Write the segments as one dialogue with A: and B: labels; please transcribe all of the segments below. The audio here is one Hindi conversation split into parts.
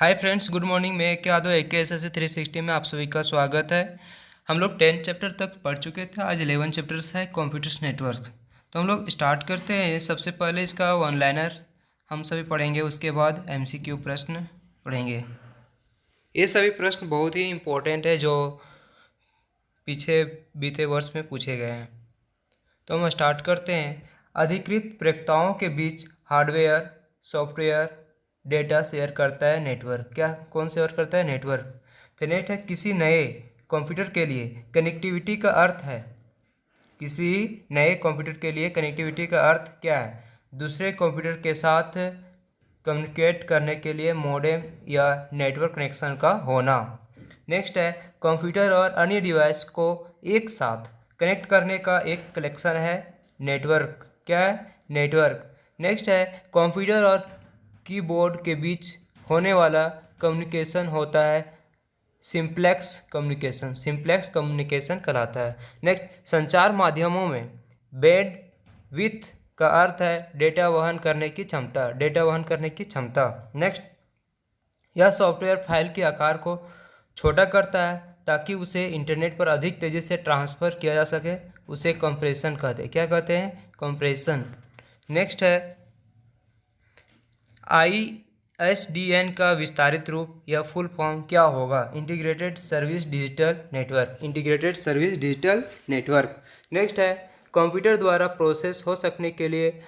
A: Hi friends, good morning. मैं क्या दो AKSS 360 में आप सभी का स्वागत है। हम लोग 10 चैप्टर तक पढ़ चुके थे। आज 11 चैप्टर्स है कंप्यूटर्स नेटवर्क। तो हम लोग स्टार्ट करते हैं। सबसे पहले इसका वन लाइनर हम सभी पढ़ेंगे, उसके बाद MCQ प्रश्न पढ़ेंगे। ये सभी प्रश्न बहुत ही इम्पोर्टेंट है जो पीछे बीते वर्ष में पूछे गए हैं। तो हम स्टार्ट करते हैं। अधिकृत प्रयोक्ताओं के बीच हार्डवेयर सॉफ्टवेयर डेटा शेयर करता है नेटवर्क। क्या कौन शेयर करता है? नेटवर्क। फिर नेक्स्ट है, किसी नए कंप्यूटर के लिए कनेक्टिविटी का अर्थ है। किसी नए कंप्यूटर के लिए कनेक्टिविटी का अर्थ क्या है? दूसरे कंप्यूटर के साथ कम्युनिकेट करने के लिए मॉडेम या नेटवर्क कनेक्शन का होना। नेक्स्ट है, कंप्यूटर और अन्य डिवाइस को एक साथ कनेक्ट करने का एक कलेक्शन है नेटवर्क। क्या है? नेटवर्क। नेक्स्ट है, कंप्यूटर और कीबोर्ड के बीच होने वाला कम्युनिकेशन होता है सिंप्लेक्स कम्युनिकेशन। सिंप्लेक्स कम्युनिकेशन कहलाता है। नेक्स्ट, संचार माध्यमों में बैंड विड्थ का अर्थ है डेटा वहन करने की क्षमता। डेटा वहन करने की क्षमता। नेक्स्ट, यह सॉफ्टवेयर फाइल के आकार को छोटा करता है ताकि उसे इंटरनेट पर अधिक तेज़ी से ट्रांसफ़र किया जा सके। उसे कंप्रेशन कहते हैं। क्या कहते हैं? कंप्रेशन। नेक्स्ट है, ISDN का विस्तारित रूप या फुल फॉर्म क्या होगा? Integrated service digital network. Integrated service digital network. Next है, कंप्यूटर द्वारा प्रोसेस हो सकने के लिए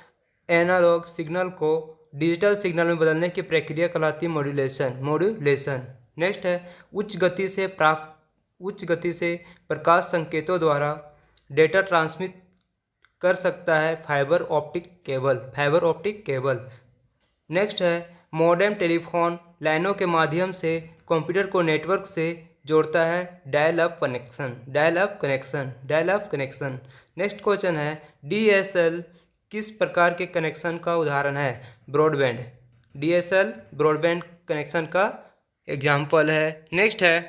A: एनालॉग सिग्नल को डिजिटल सिग्नल में बदलने की प्रक्रिया कहलाती है मॉड्यूलेशन। मॉड्यूलेशन। नेक्स्ट है, उच्च गति से प्रकाश संकेतों द्वारा डेटा ट्रांसमिट कर सकता है fibre optic cable. Fibre optic cable. Next है, मॉडेम टेलीफोन लाइनों के माध्यम से कंप्यूटर को नेटवर्क से जोड़ता है dial up connection. Dial up connection. Dial up connection. Next question है, DSL किस प्रकार के कनेक्शन का उदाहरण है? ब्रॉडबैंड। DSL ब्रॉडबैंड कनेक्शन का एग्जाम्पल है। नेक्स्ट है,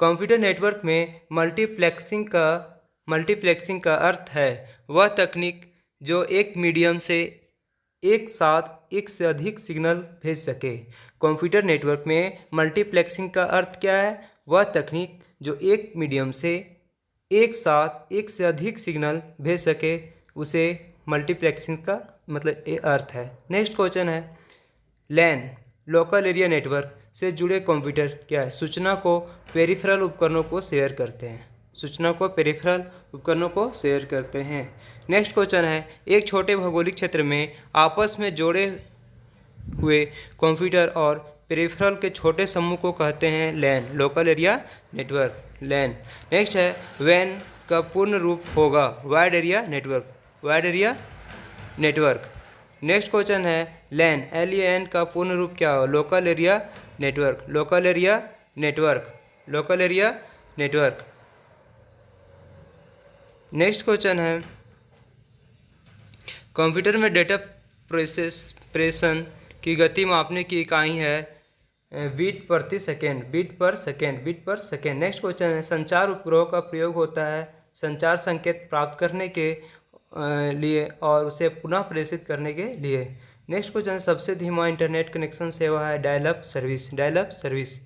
A: कंप्यूटर नेटवर्क में मल्टीप्लेक्सिंग का अर्थ है वह तकनीक जो एक मीडियम से एक साथ एक से अधिक सिग्नल भेज सके। कंप्यूटर नेटवर्क में मल्टीप्लेक्सिंग का अर्थ क्या है? वह तकनीक जो एक मीडियम से एक साथ एक से अधिक सिग्नल भेज सके, उसे मल्टीप्लेक्सिंग का मतलब ये अर्थ है। नेक्स्ट क्वेश्चन है, लैन लोकल एरिया नेटवर्क से जुड़े कंप्यूटर क्या है? सूचना को पेरिफेरल उपकरणों को शेयर करते हैं। सूचना को पेरिफेरल उपकरणों को शेयर करते हैं। नेक्स्ट क्वेश्चन है, एक छोटे भौगोलिक क्षेत्र में आपस में जोड़े हुए कंप्यूटर और पेरिफेरल के छोटे समूह को कहते हैं LAN. Local area network. LAN. Next है, वैन का पूर्ण रूप होगा wide area network. Wide area network. Next question है, LAN LAN का पूर्ण रूप क्या हो? Local area network. Local area network. Local area network. Next question है, कंप्यूटर में डेटा प्रेषण की गति मापने की इकाई है बीट प्रति second. Bit per second. Bit per second. Next question है, संचार उपग्रह का प्रयोग होता है संचार संकेत प्राप्त करने के लिए और उसे पुनः प्रेषित करने के लिए। नेक्स्ट क्वेश्चन, सबसे धीमा इंटरनेट कनेक्शन सेवा है dial up service. Dial up service.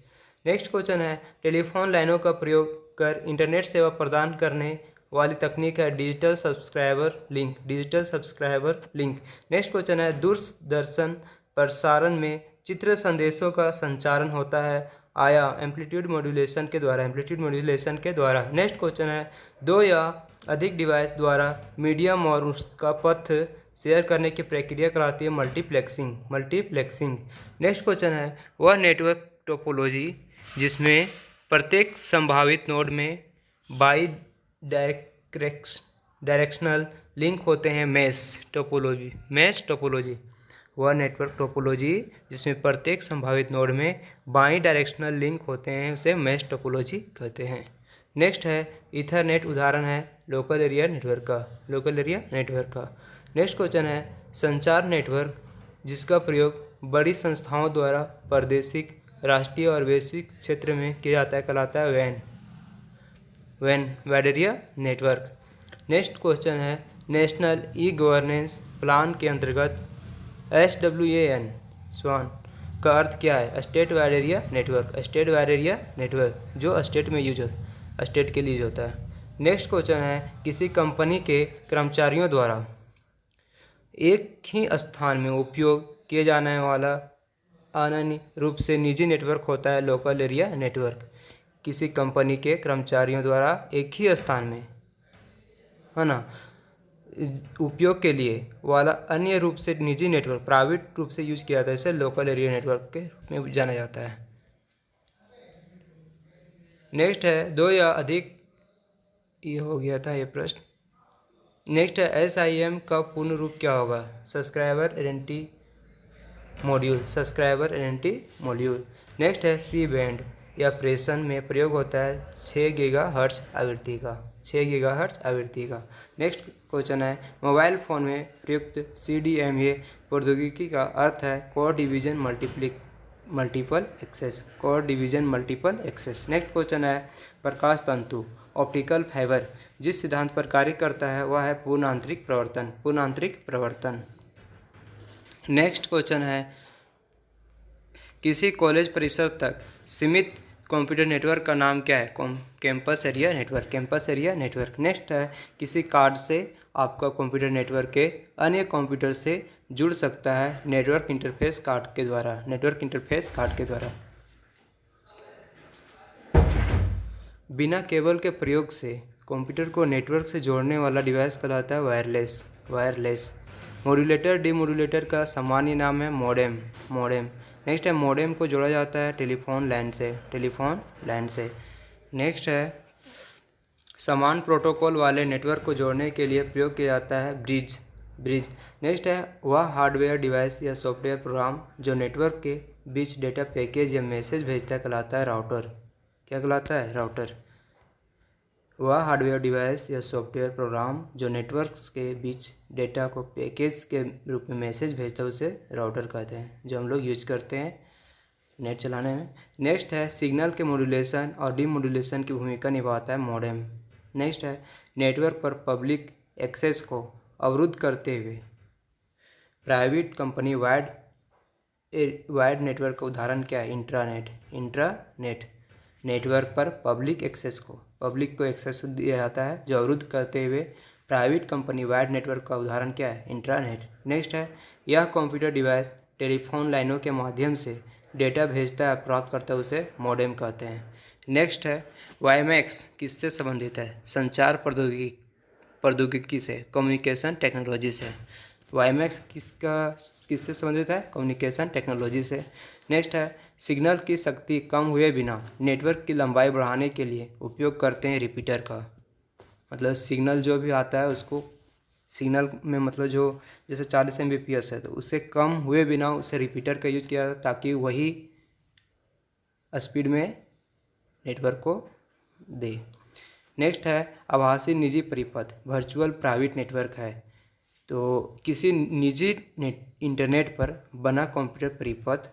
A: Next question है, टेलीफोन लाइनों का प्रयोग कर इंटरनेट सेवा प्रदान करने वाली तकनीक है digital subscriber link. Digital subscriber link. Next question है, दूरदर्शन प्रसारण में चित्र संदेशों का संचारण होता है आया एम्पलीट्यूड मॉड्यूलेशन के द्वारा। एम्पलीट्यूड मॉड्यूलेशन के द्वारा। नेक्स्ट क्वेश्चन है, दो या अधिक डिवाइस द्वारा मीडियम और उसका पथ शेयर करने की प्रक्रिया कहलाती है मल्टीप्लेक्सिंग। मल्टीप्लेक्सिंग। नेक्स्ट क्वेश्चन है, वह नेटवर्क टोपोलॉजी जिसमें प्रत्येक संभावित नोड में बाई डायरेक्शनल लिंक होते हैं मैश टोपोलॉजी। Mesh topology. वह नेटवर्क टोपोलॉजी जिसमें प्रत्येक संभावित नोड में बाई डायरेक्शनल लिंक होते हैं उसे मैश टोपोलॉजी कहते हैं। नेक्स्ट है, ईथरनेट उदाहरण है लोकल एरिया नेटवर्क का। लोकल एरिया नेटवर्क का। नेक्स्ट क्वेश्चन है, संचार नेटवर्क जिसका प्रयोग बड़ी संस्थाओं द्वारा प्रादेशिक राष्ट्रीय और वैश्विक क्षेत्र में किया जाता है कहलाता है van. Van wide area network. Next question है, नेशनल ई गवर्नेंस प्लान के अंतर्गत SWAN स्वान का अर्थ क्या है? State wide area network, state wide area network जो स्टेट में यूज होता, स्टेट के लिए यूज होता है। नेक्स्ट क्वेश्चन है, किसी कंपनी के कर्मचारियों द्वारा एक ही स्थान में उपयोग किए जाने वाला अनन्य रूप से निजी नेटवर्क होता है लोकल एरिया नेटवर्क। किसी कंपनी के कर्मचारियों द्वारा एक ही स्थान में, है ना, उपयोग के लिए वाला अन्य रूप से निजी नेटवर्क, प्राइवेट रूप से यूज किया जाता है, इसे लोकल एरिया नेटवर्क के रूप में जाना जाता है। नेक्स्ट है, दो या अधिक, ये हो गया था ये प्रश्न। नेक्स्ट है, SIM का पूर्ण रूप क्या होगा? Subscriber identity module, subscriber identity module. Next है, सी बैंड या प्रेषण में प्रयोग होता है 6 गीगाहर्ट्ज आवृत्ति का, 6 गीगाहर्ट्ज आवृत्ति का। नेक्स्ट क्वेश्चन है, मोबाइल फ़ोन में प्रयुक्त CDMA प्रौद्योगिकी का अर्थ है code division multiple access, code division multiple access. Next question है, प्रकाश तंतु ऑप्टिकल फाइबर जिस सिद्धांत पर कार्य करता है वह है पूर्ण आंतरिक प्रवर्तन, पूर्ण आंतरिक प्रवर्तन। नेक्स्ट क्वेश्चन है, किसी कॉलेज परिसर तक सीमित कंप्यूटर नेटवर्क का नाम क्या है? Campus area network, campus area network. Next है, किसी कार्ड से आपका कंप्यूटर नेटवर्क के अन्य कंप्यूटर से जुड़ सकता है नेटवर्क इंटरफेस कार्ड के द्वारा, नेटवर्क इंटरफेस कार्ड के द्वारा। बिना केबल के प्रयोग से कंप्यूटर को नेटवर्क से जोड़ने वाला डिवाइस कहलाता है वायरलेस, वायरलेस। मॉड्यूलेटर डिमॉड्यूलेटर का सामान्य नाम है मॉडेम, मॉडेम। नेक्स्ट है, मॉडेम को जोड़ा जाता है टेलीफोन लाइन से, टेलीफोन लाइन से। नेक्स्ट है, समान प्रोटोकॉल वाले नेटवर्क को जोड़ने के लिए प्रयोग किया जाता है ब्रिज, ब्रिज। नेक्स्ट है, वह हार्डवेयर डिवाइस या सॉफ्टवेयर प्रोग्राम जो नेटवर्क के बीच डेटा पैकेज या मैसेज भेजता है कहलाता है राउटर। क्या कहलाता है? राउटर। वह हार्डवेयर डिवाइस या सॉफ्टवेयर प्रोग्राम जो नेटवर्क्स के बीच डेटा को पैकेज के रूप में मैसेज भेजता है उसे राउटर कहते हैं, जो हम लोग यूज करते हैं नेट चलाने में। नेक्स्ट है, सिग्नल के मॉड्यूलेशन और डीमॉड्यूलेशन की भूमिका निभाता है मॉडेम। नेक्स्ट है, नेटवर्क पर पब्लिक एक्सेस को अवरुद्ध करते हुए प्राइवेट कंपनी वाइड नेटवर्क का उदाहरण क्या है? Intranet, intranet. नेटवर्क पर पब्लिक एक्सेस को, पब्लिक को एक्सेस दिया जाता है जो अवरुद्ध करते हुए प्राइवेट कंपनी वाइड नेटवर्क का उदाहरण क्या है? इंट्रानेट। नेक्स्ट है, यह कंप्यूटर डिवाइस टेलीफोन लाइनों के माध्यम से डेटा भेजता है, प्राप्त करता है, उसे मॉडेम कहते हैं। नेक्स्ट है, वाईमैक्स किससे संबंधित है? संचार प्रौद्योगिकी से, कम्युनिकेशन टेक्नोलॉजी से। वाईमैक्स किससे संबंधित है? कम्युनिकेशन टेक्नोलॉजी से। नेक्स्ट है, सिग्नल की शक्ति कम हुए बिना नेटवर्क की लंबाई बढ़ाने के लिए उपयोग करते हैं रिपीटर का। मतलब सिग्नल जो भी आता है उसको, सिग्नल में मतलब जो जैसे 40 Mbps है तो उससे कम हुए बिना उसे रिपीटर का यूज किया ताकि वही स्पीड में नेटवर्क को दे। नेक्स्ट है, आभासी निजी परिपथ वर्चुअल प्राइवेट नेटवर्क है। तो किसी निजी इंटरनेट पर बना कंप्यूटर परिपथ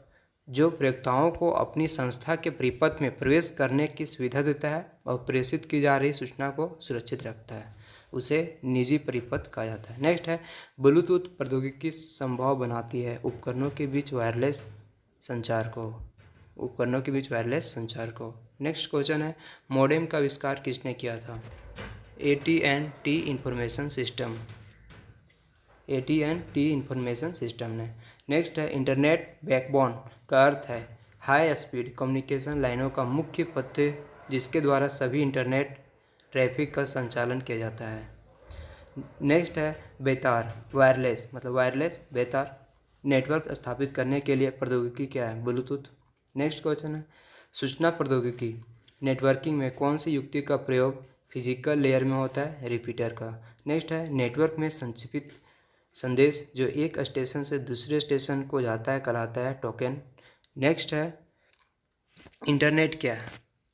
A: जो प्रयोक्ताओं को अपनी संस्था के परिपथ में प्रवेश करने की सुविधा देता है और प्रेषित की जा रही सूचना को सुरक्षित रखता है, उसे निजी परिपथ कहा जाता है। नेक्स्ट है, ब्लूटूथ प्रौद्योगिकी संभव बनाती है उपकरणों के बीच वायरलेस संचार को, उपकरणों के बीच वायरलेस संचार को। नेक्स्ट क्वेश्चन है, मॉडेम का आविष्कार किसने किया था? AT&T information system, AT&T information system ने। नेक्स्ट है, इंटरनेट बैकबोन का अर्थ है हाई स्पीड कम्युनिकेशन लाइनों का मुख्य पथ जिसके द्वारा सभी इंटरनेट ट्रैफिक का संचालन किया जाता है। नेक्स्ट है, बेतार वायरलेस, मतलब वायरलेस बेतार नेटवर्क स्थापित करने के लिए प्रौद्योगिकी क्या है? ब्लूटूथ। नेक्स्ट क्वेश्चन है, सूचना प्रौद्योगिकी नेटवर्किंग में कौन सी युक्ति का प्रयोग फिजिकल लेयर में होता है? रिपीटर का। नेक्स्ट है, नेटवर्क में संक्षिप्त संदेश जो एक स्टेशन से दूसरे स्टेशन को जाता है कहलाता है टोकन। नेक्स्ट है, इंटरनेट क्या है?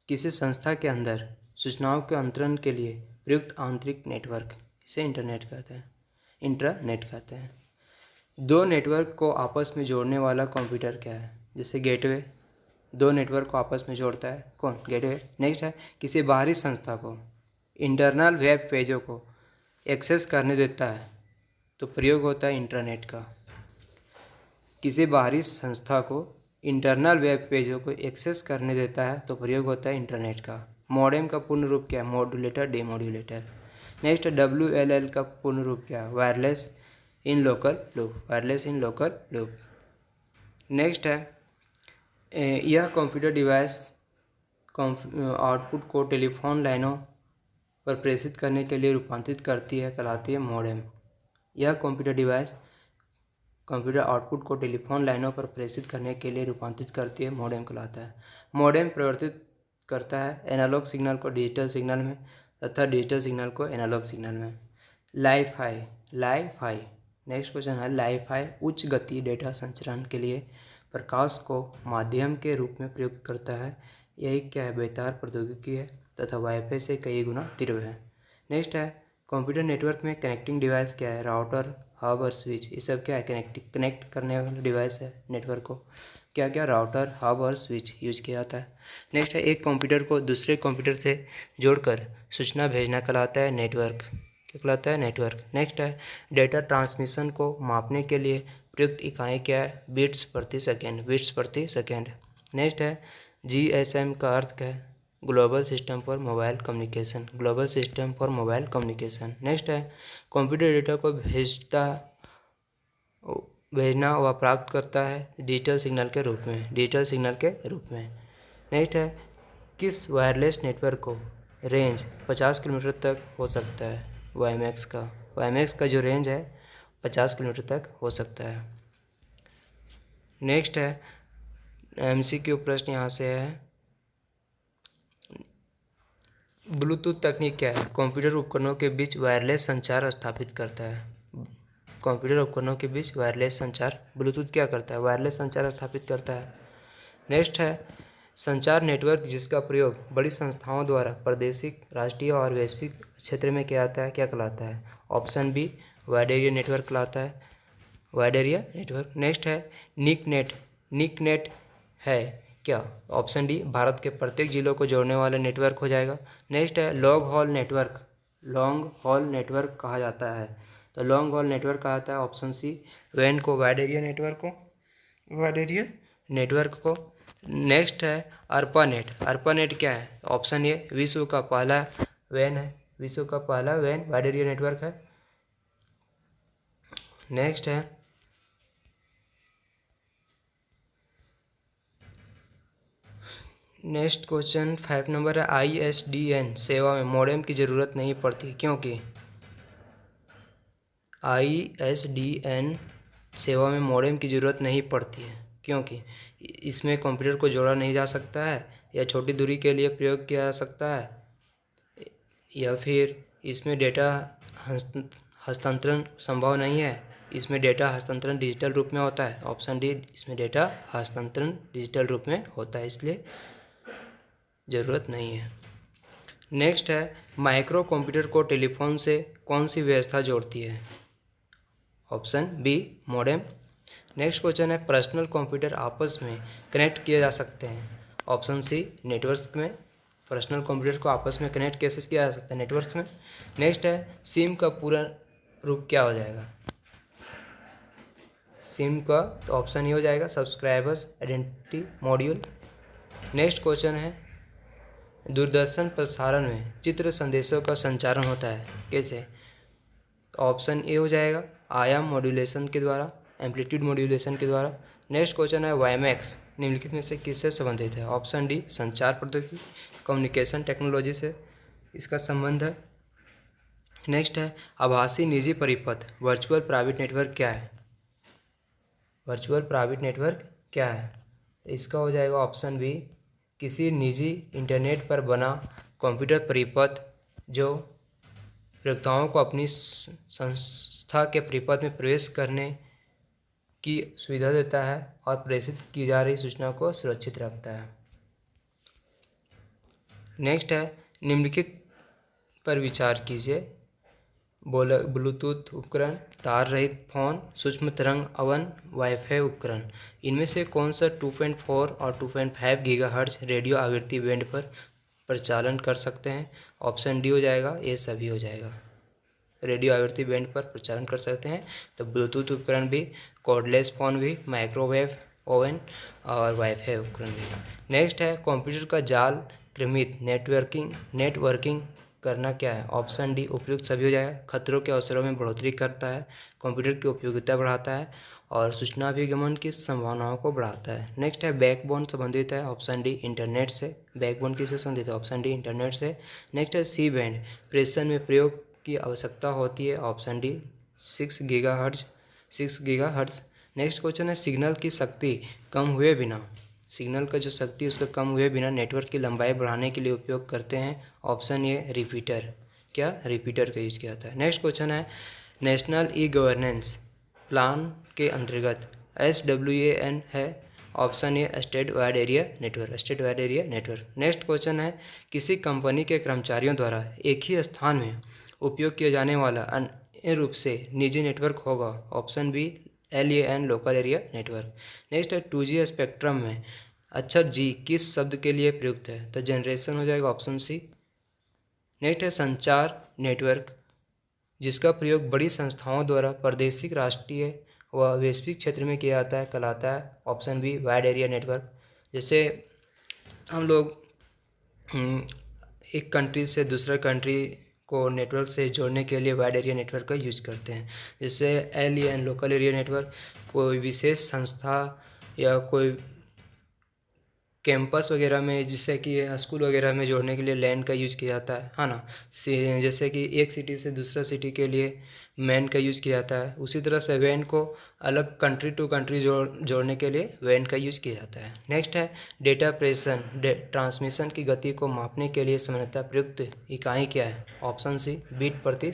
A: किसी संस्था के अंदर सूचनाओं के अंतरण के लिए प्रयुक्त आंतरिक नेटवर्क, इसे इंटरनेट कहते हैं, इंट्रानेट कहते हैं। दो नेटवर्क को आपस में जोड़ने वाला कंप्यूटर क्या है? जैसे गेटवे, दो नेटवर्क को आपस में जोड़ता है कौन? गेटवे। नेक्स्ट है, किसी बाहरी संस्था को इंटरनल वेब पेजों को एक्सेस करने देता है तो प्रयोग होता है इंटरनेट का। किसी बाहरी संस्था को इंटरनल वेब पेजों को एक्सेस करने देता है तो प्रयोग होता है इंटरनेट का। मॉडेम का पूर्ण रूप क्या है? Modulator demodulator. नेक्स्ट WLL का पूर्ण रूप क्या है? Wireless in local loop, wireless in local loop. Next है यह कंप्यूटर डिवाइस आउटपुट को टेलीफोन लाइनों पर प्रेषित करने के लिए रूपांतरित करती है, कहलाती है मॉडेम। यह कंप्यूटर डिवाइस कंप्यूटर आउटपुट को टेलीफोन लाइनों पर प्रेषित करने के लिए रूपांतरित करती है, मॉडेम कहलाता है। मॉडेम परिवर्तित करता है एनालॉग सिग्नल को डिजिटल सिग्नल में तथा डिजिटल सिग्नल को एनालॉग सिग्नल में। लाइ-फाई नेक्स्ट क्वेश्चन है लाइ-फाई उच्च गति डेटा संचरण के लिए प्रकाश को माध्यम के रूप में प्रयोग करता है। यही क्या है? बेतार प्रौद्योगिकी है तथा वाईफाई से कई गुना तीव्र है। नेक्स्ट है कंप्यूटर नेटवर्क में कनेक्टिंग डिवाइस क्या है? राउटर, हब और स्विच। ये सब क्या है? कनेक्ट करने वाला डिवाइस है नेटवर्क को। क्या क्या? राउटर, हब और स्विच यूज किया जाता है। नेक्स्ट है एक कंप्यूटर को दूसरे कंप्यूटर से जोड़कर सूचना भेजना कहलाता है नेटवर्क। क्या कहलाता है? नेटवर्क। नेक्स्ट है डेटा ट्रांसमिशन को मापने के लिए प्रयुक्त इकाई क्या है? बिट्स प्रति सेकेंड, बिट्स प्रति सेकेंड। नेक्स्ट है GSM का अर्थ क्या है? Global system for mobile communication, global system for mobile communication. Next है कंप्यूटर डेटा को भेजना व प्राप्त करता है डिजिटल सिग्नल के रूप में, डिजिटल सिग्नल के रूप में। नेक्स्ट है किस वायरलेस नेटवर्क को रेंज 50 किलोमीटर तक हो सकता है? वाईमैक्स का जो रेंज है 50 किलोमीटर तक हो सकता है। नेक्स्ट है MCQ प्रश्न यहाँ से है ब्लूटूथ तकनीक क्या है? कंप्यूटर उपकरणों के बीच वायरलेस संचार स्थापित करता है। कंप्यूटर उपकरणों के बीच वायरलेस संचार ब्लूटूथ क्या करता है? वायरलेस संचार स्थापित करता है। नेक्स्ट है संचार नेटवर्क जिसका प्रयोग बड़ी संस्थाओं द्वारा प्रादेशिक, राष्ट्रीय और वैश्विक क्षेत्र में किया जाता है, क्या कहलाता है? Option B wide area network कहलाता है, वाइड एरिया नेटवर्क। नेक्स्ट है निकनेट है क्या? ऑप्शन डी भारत के प्रत्येक जिलों को जोड़ने वाला नेटवर्क हो जाएगा। नेक्स्ट है लॉन्ग हॉल नेटवर्क कहा जाता है, तो लॉन्ग हॉल नेटवर्क कहा जाता है ऑप्शन सी वैन को, वाइड एरिया नेटवर्क को। नेक्स्ट है अर्पानेट क्या है? ऑप्शन ए विश्व का पहला वैन है, विश्व का पहला वैन वाइड एरिया नेटवर्क है। नेक्स्ट है नेक्स्ट क्वेश्चन 5 नंबर है ISDN सेवा में मॉडेम की ज़रूरत नहीं पड़ती क्योंकि ISDN सेवा में मॉडेम की ज़रूरत नहीं पड़ती है क्योंकि इसमें कंप्यूटर को जोड़ा नहीं जा सकता है या छोटी दूरी के लिए प्रयोग किया जा सकता है या फिर इसमें डेटा हस्तांतरण संभव नहीं है, इसमें डेटा हस्तांतरण डिजिटल रूप में होता है। ऑप्शन डी इसमें डेटा हस्तांतरण डिजिटल रूप में होता है, इसलिए ज़रूरत नहीं है। नेक्स्ट है माइक्रो कंप्यूटर को टेलीफोन से कौन सी व्यवस्था जोड़ती है? Option B modem. Next question है पर्सनल कंप्यूटर आपस में कनेक्ट किए जा सकते हैं। ऑप्शन सी नेटवर्क में, पर्सनल कंप्यूटर को आपस में कनेक्ट कैसे किया जा सकता है? नेटवर्क्स में। नेक्स्ट है सिम का पूरा रूप क्या हो जाएगा? सिम का तो ऑप्शन ये हो जाएगा subscribers identity module. Next question है दूरदर्शन प्रसारण में चित्र संदेशों का संचारण होता है कैसे? ऑप्शन ए हो जाएगा आयाम मॉड्यूलेशन के द्वारा, एम्पलीट्यूड मॉड्यूलेशन के द्वारा। नेक्स्ट क्वेश्चन है वाईमैक्स निम्नलिखित में से किससे संबंधित है? ऑप्शन डी संचार प्रौद्योगिकी, कम्युनिकेशन टेक्नोलॉजी से इसका संबंध है। नेक्स्ट है आभासी निजी परिपथ वर्चुअल प्राइवेट नेटवर्क क्या है? वर्चुअल प्राइवेट नेटवर्क क्या है? इसका हो जाएगा ऑप्शन बी किसी निजी इंटरनेट पर बना कंप्यूटर परिपथ जो प्रयोक्ताओं को अपनी संस्था के परिपथ में प्रवेश करने की सुविधा देता है और प्रेषित की जा रही सूचना को सुरक्षित रखता है। नेक्स्ट है निम्नलिखित पर विचार कीजिए ब्लूटूथ उपकरण, तार रहित फ़ोन, सूक्ष्म तरंग अवन, वाईफाई उपकरण, इनमें से कौन सा 2.4 और 2.5 गीगाहर्ट्ज़ रेडियो आवृत्ति बैंड पर प्रचालन कर सकते हैं? ऑप्शन डी हो जाएगा, ये सभी हो जाएगा, रेडियो आवृत्ति बैंड पर प्रचालन कर सकते हैं। तो ब्लूटूथ उपकरण भी, कॉर्डलेस फ़ोन भी, माइक्रोवेव ओवन और वाईफाई उपकरण भी। नेक्स्ट है कंप्यूटर का जाल क्रमित नेटवर्किंग करना क्या है? ऑप्शन डी उपयुक्त सभी हो जाएगा। खतरों के अवसरों में बढ़ोतरी करता है, कंप्यूटर की उपयोगिता बढ़ाता है और सूचना अभिगमन की संभावनाओं को बढ़ाता है। नेक्स्ट है बैकबोन संबंधित है, ऑप्शन डी इंटरनेट से। बैकबोन किससे संबंधित है? ऑप्शन डी इंटरनेट से। नेक्स्ट है सी बैंड प्रेषण में प्रयोग की आवश्यकता होती है, option D 6 gigahertz. Next question है सिग्नल की शक्ति कम हुए बिना, सिग्नल का जो शक्ति उसका कम हुए बिना नेटवर्क की लंबाई बढ़ाने के लिए उपयोग करते हैं, ऑप्शन ए रिपीटर। क्या? रिपीटर का यूज किया जाता है। नेक्स्ट क्वेश्चन है नेशनल ई गवर्नेंस प्लान के अंतर्गत SWAN है, ऑप्शन ए state wide area network. Next question है किसी कंपनी के कर्मचारियों द्वारा एक ही स्थान में उपयोग किया जाने वाला अन्य रूप से निजी नेटवर्क होगा, option B LAN local area network. Next है 2G स्पेक्ट्रम में अक्षर G किस शब्द के लिए प्रयुक्त है? तो जनरेशन हो जाएगा, ऑप्शन सी। नेक्स्ट है संचार नेटवर्क जिसका प्रयोग बड़ी संस्थाओं द्वारा प्रादेशिक, राष्ट्रीय व वैश्विक क्षेत्र में किया जाता है, कहलाता है, option B wide area network. जैसे हम लोग एक कंट्री से दूसरा कंट्री को नेटवर्क से जोड़ने के लिए वाइड एरिया नेटवर्क का यूज करते हैं। जैसे LAN लोकल एरिया नेटवर्क कोई विशेष संस्था या कोई कैंपस वगैरह में, जिससे कि स्कूल वगैरह में जोड़ने के लिए लैन का यूज़ किया जाता है ना। जैसे कि एक सिटी से दूसरा सिटी के लिए मैन का यूज़ किया जाता है, उसी तरह से वैन को अलग कंट्री टू कंट्री जोड़ने के लिए वैन का यूज़ किया जाता है। नेक्स्ट है डेटा प्रेषण ट्रांसमिशन की गति को मापने के लिए सामान्यतः प्रयुक्त इकाई क्या है? ऑप्शन सी बीट प्रति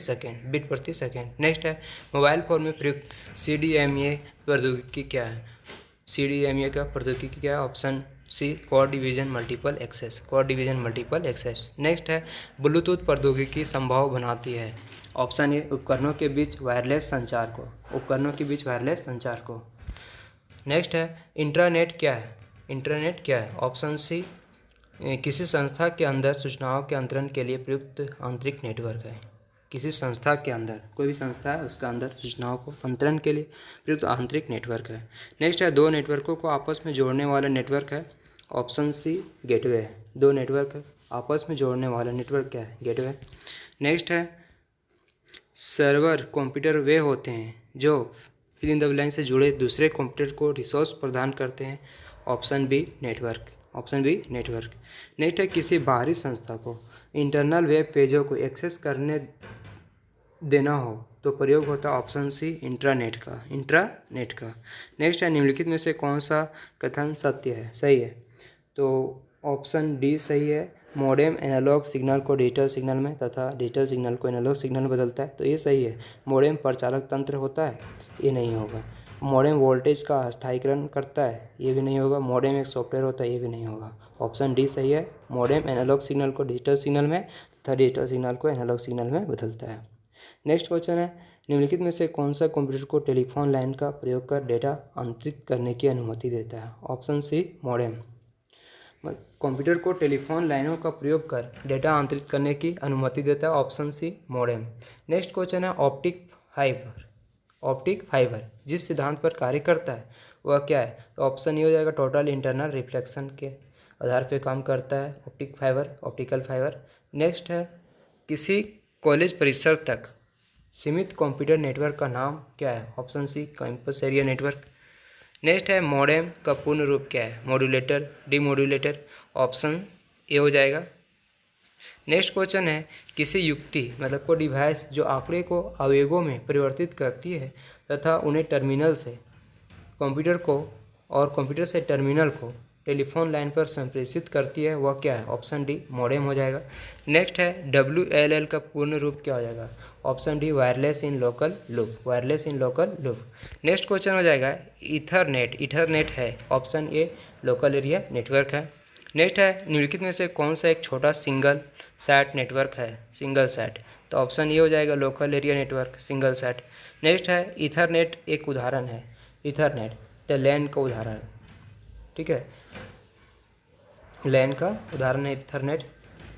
A: सेकेंड। नेक्स्ट है मोबाइल फोन में प्रयुक्त CDMA प्रौद्योगिकी क्या है? CDMA का प्रौद्योगिकी क्या है? Option C core division multiple access. Next है ब्लूटूथ प्रौद्योगिकी संभव बनाती है, ऑप्शन ए उपकरणों के बीच वायरलेस संचार को। नेक्स्ट है इंट्रानेट क्या है? ऑप्शन सी किसी संस्था के अंदर सूचनाओं के अंतरण के लिए प्रयुक्त आंतरिक नेटवर्क है। किसी संस्था के अंदर, कोई भी संस्था है उसका अंदर सूचनाओं को अंतरण के लिए प्रयुक्त आंतरिक नेटवर्क है। नेक्स्ट है दो नेटवर्कों को आपस में जोड़ने वाला नेटवर्क है, ऑप्शन सी गेटवे है। दो नेटवर्क आपस में जोड़ने वाला नेटवर्क क्या है? गेटवे। नेक्स्ट है सर्वर कंप्यूटर वे होते हैं जो फिल इन द ब्लैंक से जुड़े दूसरे कंप्यूटर को रिसोर्स प्रदान करते हैं, ऑप्शन बी नेटवर्क। नेक्स्ट है किसी बाहरी संस्था को इंटरनल वेब पेजों को एक्सेस करने देना हो तो प्रयोग होता है, ऑप्शन सी इंट्रानेट का। नेक्स्ट है निम्नलिखित में से कौन सा कथन सही है? तो ऑप्शन डी सही है। मॉडेम एनालॉग सिग्नल को डिजिटल सिग्नल में तथा डिजिटल सिग्नल को एनालॉग सिग्नल में बदलता है, तो ये सही है। मॉडेम परिचालक तंत्र होता है, ये नहीं होगा। मॉडेम वोल्टेज का स्थायीकरण करता है, ये भी नहीं होगा। मॉडेम एक सॉफ्टवेयर होता है, ये भी नहीं होगा। ऑप्शन डी सही है। मॉडेम एनालॉग सिग्नल को डिजिटल सिग्नल में तथा डिजिटल सिग्नल को एनालॉग सिग्नल में बदलता है। नेक्स्ट क्वेश्चन है निम्नलिखित में से कौन सा कंप्यूटर को टेलीफोन लाइन का प्रयोग कर डेटा अंतरित करने की अनुमति देता है? Option C modem. कंप्यूटर को टेलीफोन लाइनों का प्रयोग कर डेटा अंतरित करने की अनुमति देता है, option C modem. Next question है ऑप्टिक फाइबर जिस सिद्धांत पर कार्य करता है वह क्या है? तो ऑप्शन ये हो जाएगा टोटल इंटरनल रिफ्लेक्शन के आधार पर काम करता है ऑप्टिकल फाइबर। नेक्स्ट है किसी कॉलेज परिसर तक सीमित कंप्यूटर नेटवर्क का नाम क्या है? Option C campus area network. Next है मॉडेम का पूर्ण रूप क्या है? मॉड्यूलेटर, डीमॉड्यूलेटर, ऑप्शन ए हो जाएगा। नेक्स्ट क्वेश्चन है किसी युक्ति मतलब कोई डिवाइस जो आंकड़े को आवेगों में परिवर्तित करती है तथा उन्हें टर्मिनल से कंप्यूटर को और कंप्यूटर से टर्मिनल को टेलीफोन लाइन पर संप्रेषित करती है, वह क्या है? ऑप्शन डी मॉडेम हो जाएगा। नेक्स्ट है WLL का पूर्ण रूप क्या हो जाएगा? Option D wireless in local loop. Next question हो जाएगा ईथरनेट है, option A local area network है। नेक्स्ट है निम्नलिखित में से कौन सा एक छोटा सिंगल सैट नेटवर्क है? सिंगल सैट, तो ऑप्शन ए हो जाएगा local area network single set. Next है ईथरनेट एक उदाहरण है, ईथरनेट तो लैन का उदाहरण, ठीक है, लैन का उदाहरण है ईथरनेट।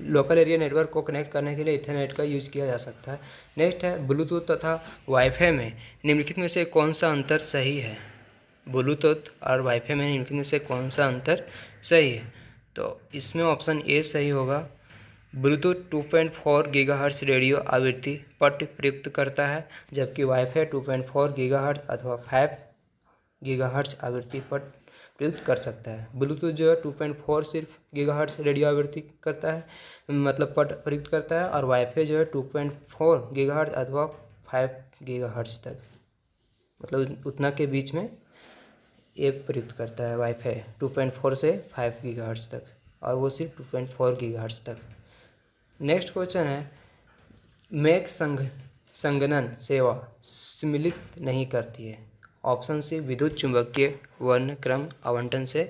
A: लोकल एरिया नेटवर्क को कनेक्ट करने के लिए ईथरनेट का यूज़ किया जा सकता है। नेक्स्ट है ब्लूटूथ तथा वाईफाई में निम्नलिखित में से कौन सा अंतर सही है? ब्लूटूथ और वाईफाई में इनमें से कौन सा अंतर सही है? तो इसमें ऑप्शन ए सही होगा। ब्लूटूथ 2.4 गीगाहर्ट्ज रेडियो आवृत्ति पट प्रयुक्त करता है, जबकि वाईफाई 2.4 गीगाहर्ट्ज अथवा 5 गीगाहर्ट्ज आवृत्ति पट प्रयुक्त कर सकता है। ब्लूटूथ जो है 2.4 सिर्फ गीगाहर्ट्ज रेडियो आवृत्ति करता है, मतलब पट प्रयुक्त करता है, और वाईफाई जो है 2.4 गीगाहर्ट्ज अथवा 5 गीगाहर्ट्ज तक, मतलब उतना के बीच में ये प्रयुक्त करता है वाईफाई 2.4 से 5 गीगाहर्ट्ज तक, और वो सिर्फ 2.4 गीगाहर्ट्ज तक। नेक्स्ट क्वेश्चन है, मैक संगणन सेवा सम्मिलित नहीं करती है। ऑप्शन सी विद्युत चुंबकीय वर्णक्रम आवंटन से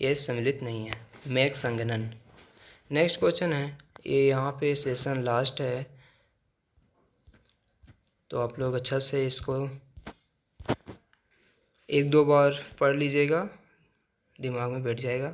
A: ये सम्मिलित नहीं है मैक संगणन। नेक्स्ट क्वेश्चन है, ये यहाँ पे सेशन लास्ट है, तो आप लोग अच्छा से इसको 1-2 बार पढ़ लीजिएगा, दिमाग में बैठ जाएगा।